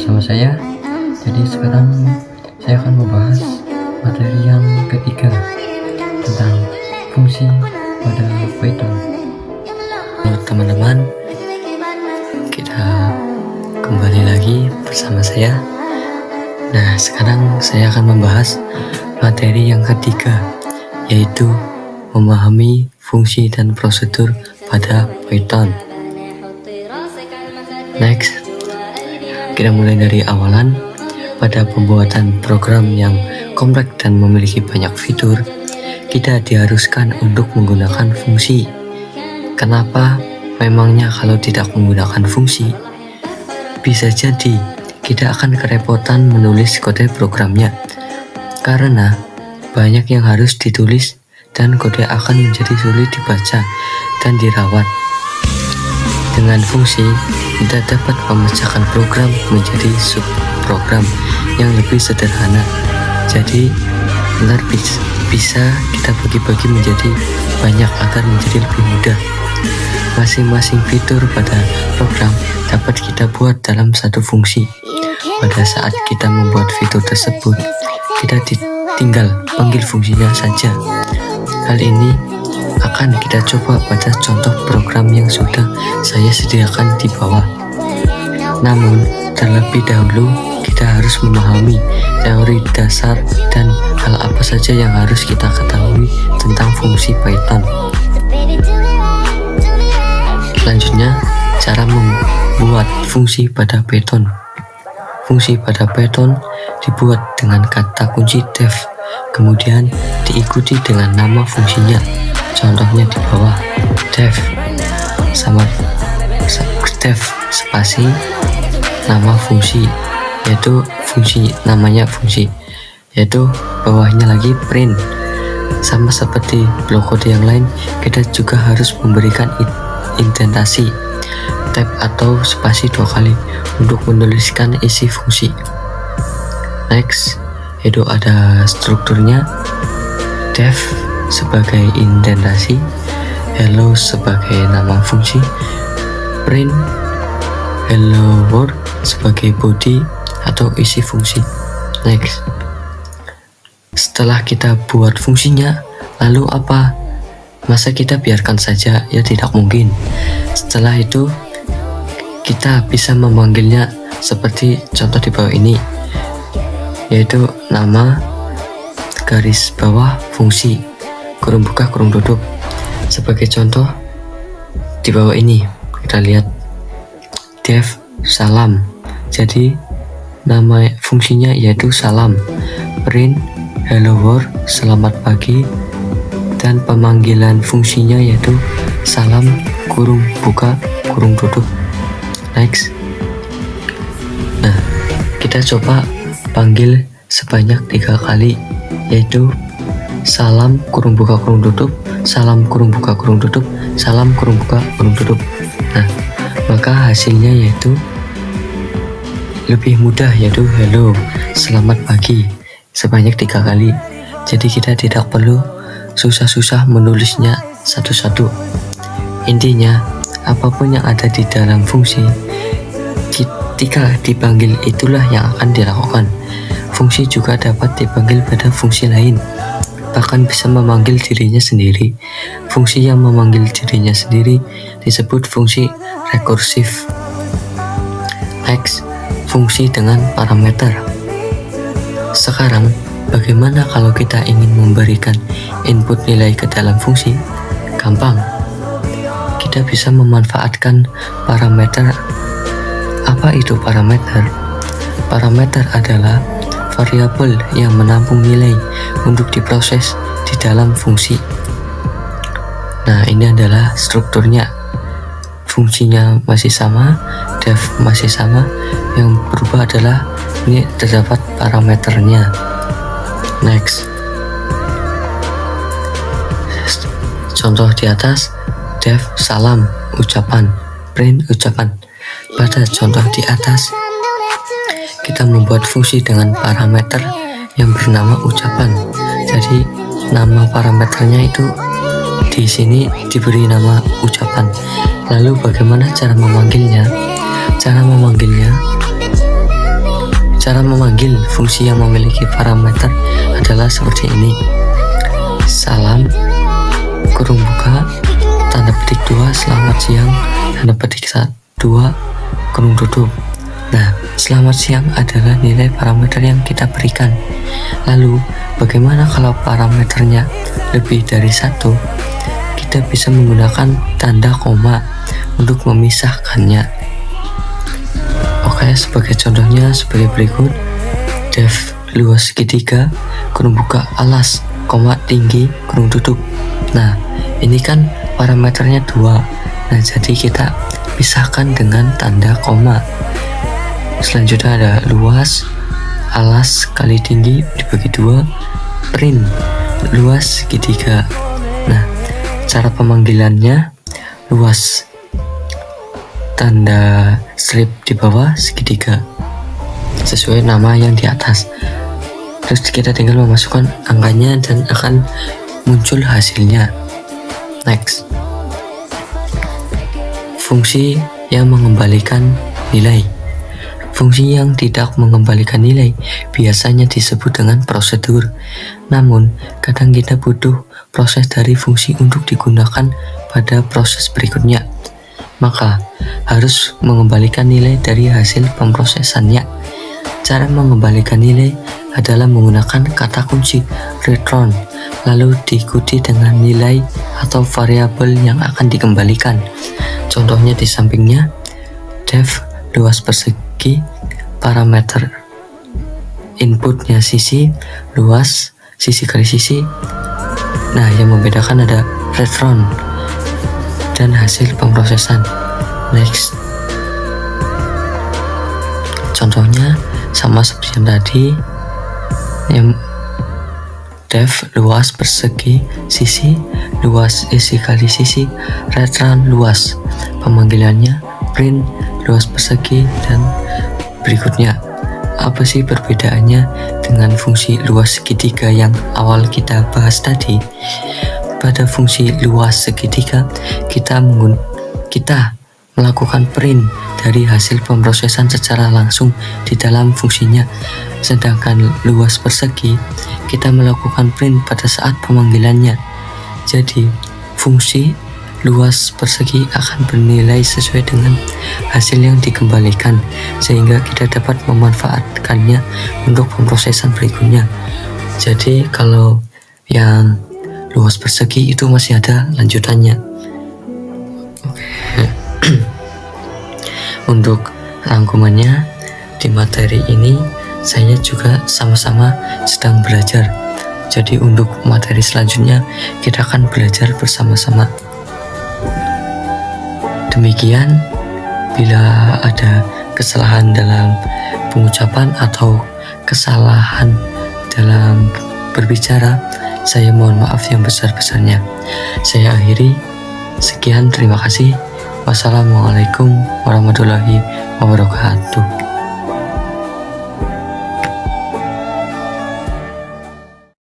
bersama saya. Jadi sekarang saya akan membahas materi yang ketiga tentang fungsi pada Python. Teman-teman, kita kembali lagi bersama saya. Nah, sekarang saya akan membahas materi yang ketiga, yaitu memahami fungsi dan prosedur pada Python. Next, kita mulai dari awalan. Pada pembuatan program yang kompleks dan memiliki banyak fitur, kita diharuskan untuk menggunakan fungsi. Kenapa memangnya kalau tidak menggunakan fungsi? Bisa jadi kita akan kerepotan menulis kode programnya, karena banyak yang harus ditulis dan kode akan menjadi sulit dibaca dan dirawat. Dengan fungsi, kita dapat memecahkan program menjadi subprogram yang lebih sederhana. Jadi, benar bisa kita bagi-bagi menjadi banyak agar menjadi lebih mudah. Masing-masing fitur pada program dapat kita buat dalam satu fungsi. Pada saat kita membuat fitur tersebut, kita tinggal panggil fungsinya saja. Hal ini akan kita coba pada contoh program yang sudah saya sediakan di bawah. Namun, terlebih dahulu kita harus memahami teori dasar dan hal apa saja yang harus kita ketahui tentang fungsi Python. Selanjutnya, cara membuat fungsi pada Python. Fungsi pada Python dibuat dengan kata kunci def, kemudian diikuti dengan nama fungsinya. Contohnya di bawah, def spasi nama fungsi, yaitu fungsi namanya fungsi, yaitu bawahnya lagi print. Sama seperti blok kode yang lain, kita juga harus memberikan indentasi tab atau spasi 2 kali untuk menuliskan isi fungsi. Next, itu ada strukturnya. Def sebagai indentasi, hello sebagai nama fungsi, print hello world sebagai body atau isi fungsi. Next, setelah kita buat fungsinya, lalu apa? Masa kita biarkan saja? Ya, tidak mungkin. Setelah itu kita bisa memanggilnya seperti contoh di bawah ini, yaitu nama garis bawah fungsi kurung buka kurung tutup. Sebagai contoh di bawah ini kita lihat def salam, jadi nama fungsinya yaitu salam, print hello world selamat pagi, dan pemanggilan fungsinya yaitu salam kurung buka kurung tutup. Next, nah kita coba panggil sebanyak 3 kali, yaitu salam kurung buka kurung tutup, salam kurung buka kurung tutup, salam kurung buka kurung tutup. Nah, maka hasilnya yaitu lebih mudah, yaitu hello selamat pagi sebanyak 3 kali. Jadi kita tidak perlu susah-susah menulisnya satu-satu. Intinya, apapun yang ada di dalam fungsi, ketika dipanggil itulah yang akan dilakukan. Fungsi juga dapat dipanggil pada fungsi lain, bahkan bisa memanggil dirinya sendiri. Fungsi yang memanggil dirinya sendiri disebut fungsi rekursif. Next, fungsi dengan parameter. Sekarang, bagaimana kalau kita ingin memberikan input nilai ke dalam fungsi? Gampang. Kita bisa memanfaatkan parameter. Apa itu parameter? Parameter adalah variabel yang menampung nilai untuk diproses di dalam fungsi. Nah, ini adalah strukturnya. Fungsinya masih sama, def masih sama. Yang berubah adalah ini terdapat parameternya. Next, contoh di atas, def salam ucapan, print ucapan. Pada contoh di atas, kita membuat fungsi dengan parameter yang bernama ucapan. Jadi nama parameternya itu di sini diberi nama ucapan. Lalu bagaimana cara memanggilnya? Cara memanggilnya Cara memanggil fungsi yang memiliki parameter adalah seperti ini. Salam, kurung buka, tanda petik 2, selamat siang, tanda petik 2, kurung tutup. Nah, selamat siang adalah nilai parameter yang kita berikan. Lalu, bagaimana kalau parameternya lebih dari 1? Kita bisa menggunakan tanda koma untuk memisahkannya. Oke, sebagai contohnya sebagai berikut. Def luas segitiga, kurung buka, alas, koma tinggi, kurung tutup. Nah, ini kan parameternya 2. Nah, jadi kita pisahkan dengan tanda koma. Selanjutnya ada luas, alas kali tinggi dibagi 2, print, luas segitiga. Nah, cara pemanggilannya luas, tanda strip di bawah segitiga, sesuai nama yang di atas. Terus kita tinggal memasukkan angkanya dan akan muncul hasilnya. Next. Fungsi yang mengembalikan nilai. Fungsi yang tidak mengembalikan nilai biasanya disebut dengan prosedur. Namun, kadang kita butuh proses dari fungsi untuk digunakan pada proses berikutnya. Maka, harus mengembalikan nilai dari hasil pemrosesannya. Cara mengembalikan nilai adalah menggunakan kata kunci return, lalu diikuti dengan nilai atau variabel yang akan dikembalikan. Contohnya di sampingnya, def luas persegi, parameter inputnya sisi, luas, sisi kali sisi. Nah, yang membedakan ada return dan hasil pemrosesan. Next. Contohnya sama seperti yang tadi, yang def luas persegi sisi, luas isi kali sisi, return luas. Pemanggilannya print luas persegi dan berikutnya. Apa sih perbedaannya dengan fungsi luas segitiga yang awal kita bahas tadi? Pada fungsi luas segitiga, kita melakukan print dari hasil pemrosesan secara langsung di dalam fungsinya. Sedangkan luas persegi, kita melakukan print pada saat pemanggilannya. Jadi, fungsi luas persegi akan bernilai sesuai dengan hasil yang dikembalikan, sehingga kita dapat memanfaatkannya untuk pemrosesan berikutnya. Jadi, kalau yang luas persegi itu masih ada lanjutannya. Oke. Untuk rangkumannya, di materi ini saya juga sama-sama sedang belajar. Jadi untuk materi selanjutnya kita akan belajar bersama-sama. Demikian, bila ada kesalahan dalam pengucapan atau kesalahan dalam berbicara, saya mohon maaf yang besar-besarnya. Saya akhiri. Sekian, terima kasih. Wassalamualaikum warahmatullahi wabarakatuh.